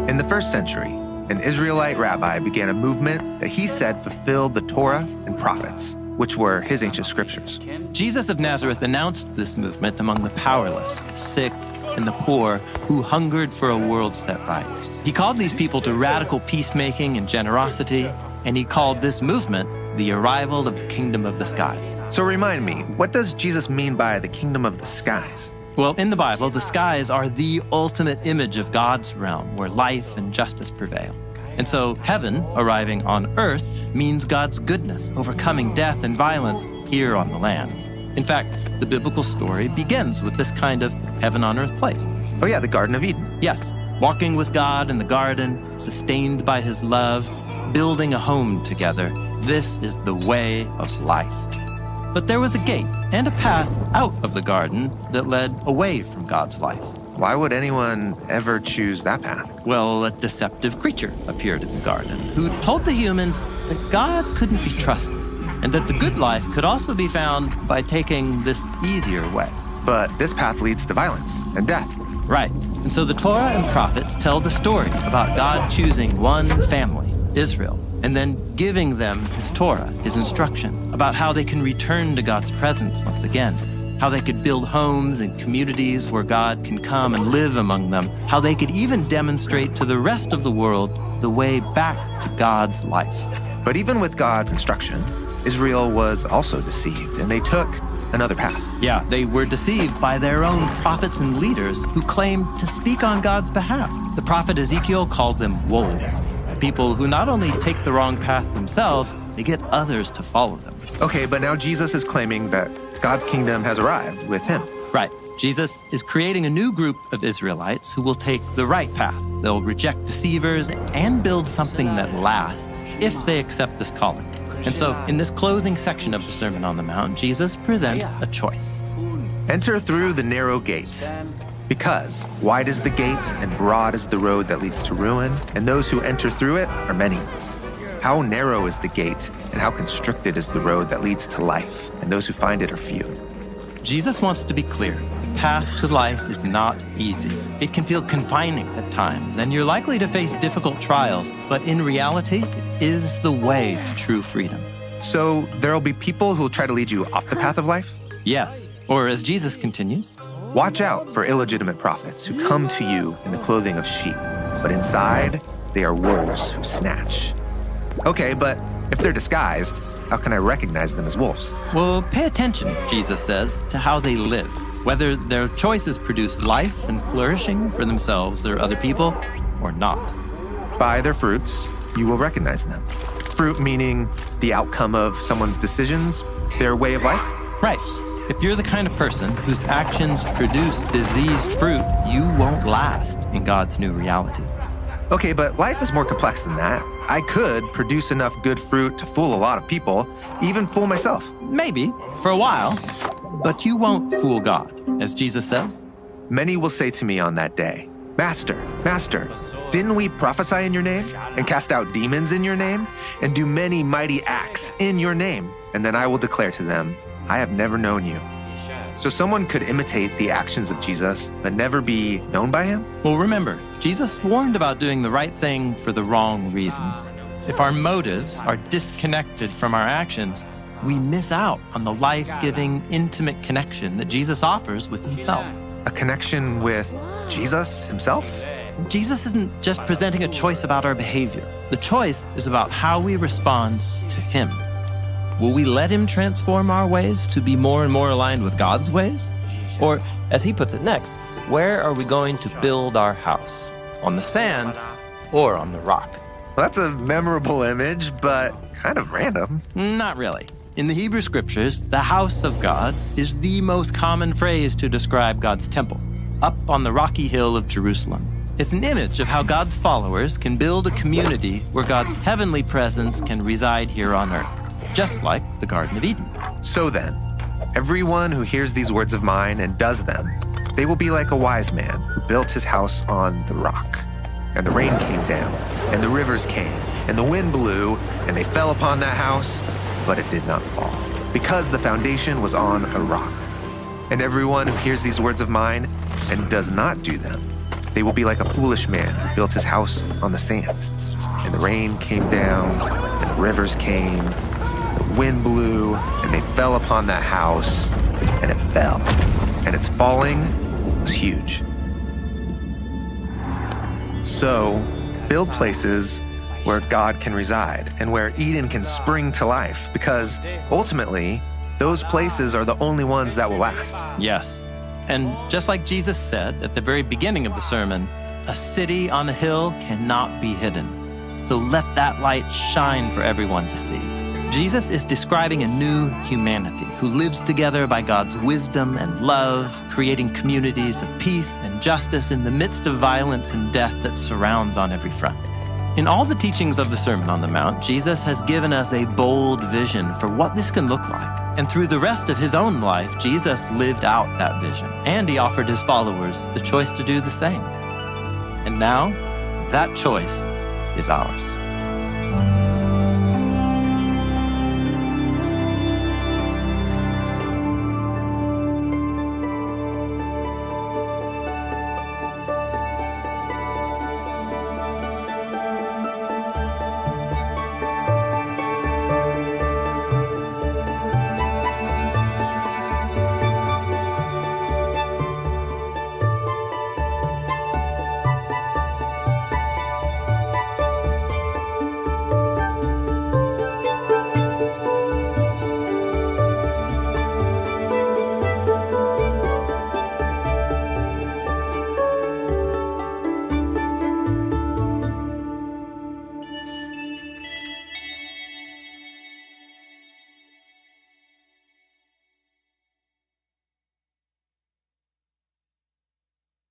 In the first century, an Israelite rabbi began a movement that he said fulfilled the Torah and prophets, which were his ancient scriptures. Jesus of Nazareth announced this movement among the powerless, the sick, and the poor who hungered for a world set right. He called these people to radical peacemaking and generosity, and he called this movement the arrival of the kingdom of the skies. So remind me, what does Jesus mean by the kingdom of the skies? Well, in the Bible, the skies are the ultimate image of God's realm where life and justice prevail. And so heaven, arriving on earth, means God's goodness, overcoming death and violence here on the land. In fact, the biblical story begins with this kind of heaven on earth place. Oh yeah, the Garden of Eden. Yes, walking with God in the garden, sustained by his love, building a home together. This is the way of life. But there was a gate and a path out of the garden that led away from God's life. Why would anyone ever choose that path? Well, a deceptive creature appeared in the garden who told the humans that God couldn't be trusted and that the good life could also be found by taking this easier way. But this path leads to violence and death. Right. And so the Torah and prophets tell the story about God choosing one family, Israel, and then giving them his Torah, his instruction, about how they can return to God's presence once again, how they could build homes and communities where God can come and live among them, how they could even demonstrate to the rest of the world the way back to God's life. But even with God's instruction, Israel was also deceived, and they took another path. Yeah, they were deceived by their own prophets and leaders who claimed to speak on God's behalf. The prophet Ezekiel called them wolves, people who not only take the wrong path themselves, they get others to follow them. Okay, but now Jesus is claiming that God's kingdom has arrived with him. Right. Jesus is creating a new group of Israelites who will take the right path. They'll reject deceivers and build something that lasts if they accept this calling. And so in this closing section of the Sermon on the Mount, Jesus presents a choice. Enter through the narrow gate, because wide is the gate and broad is the road that leads to ruin, and those who enter through it are many. How narrow is the gate, and how constricted is the road that leads to life, and those who find it are few. Jesus wants to be clear. The path to life is not easy. It can feel confining at times, and you're likely to face difficult trials, but in reality, it is the way to true freedom. So there'll be people who'll try to lead you off the path of life? Yes, or as Jesus continues, watch out for illegitimate prophets who come to you in the clothing of sheep, but inside they are wolves who snatch. Okay, but if they're disguised, how can I recognize them as wolves? Well, pay attention, Jesus says, to how they live, whether their choices produce life and flourishing for themselves or other people, or not. By their fruits, you will recognize them. Fruit meaning the outcome of someone's decisions, their way of life? Right. If you're the kind of person whose actions produce diseased fruit, you won't last in God's new reality. Okay, but life is more complex than that. I could produce enough good fruit to fool a lot of people, even fool myself. Maybe, for a while, but you won't fool God, as Jesus says. Many will say to me on that day, Master, Master, didn't we prophesy in your name and cast out demons in your name and do many mighty acts in your name? And then I will declare to them, I have never known you. So someone could imitate the actions of Jesus, but never be known by him? Well, remember, Jesus warned about doing the right thing for the wrong reasons. If our motives are disconnected from our actions, we miss out on the life-giving, intimate connection that Jesus offers with himself. A connection with Jesus himself? Jesus isn't just presenting a choice about our behavior. The choice is about how we respond to him. Will we let him transform our ways to be more and more aligned with God's ways? Or, as he puts it next, where are we going to build our house? On the sand or on the rock? Well, that's a memorable image, but kind of random. Not really. In the Hebrew scriptures, the house of God is the most common phrase to describe God's temple, up on the rocky hill of Jerusalem. It's an image of how God's followers can build a community where God's heavenly presence can reside here on earth, just like the Garden of Eden. So then, everyone who hears these words of mine and does them, they will be like a wise man who built his house on the rock. And the rain came down, and the rivers came, and the wind blew, and they fell upon that house, but it did not fall, because the foundation was on a rock. And everyone who hears these words of mine and does not do them They will be like a foolish man who built his house on the sand. And the rain came down, and the rivers came, the wind blew, and they fell upon that house, and it fell. And its falling was huge. So, build places where God can reside and where Eden can spring to life, because ultimately, those places are the only ones that will last. Yes. And just like Jesus said at the very beginning of the sermon, a city on a hill cannot be hidden. So let that light shine for everyone to see. Jesus is describing a new humanity who lives together by God's wisdom and love, creating communities of peace and justice in the midst of violence and death that surrounds on every front. In all the teachings of the Sermon on the Mount, Jesus has given us a bold vision for what this can look like. And through the rest of his own life, Jesus lived out that vision, and he offered his followers the choice to do the same. And now, that choice is ours.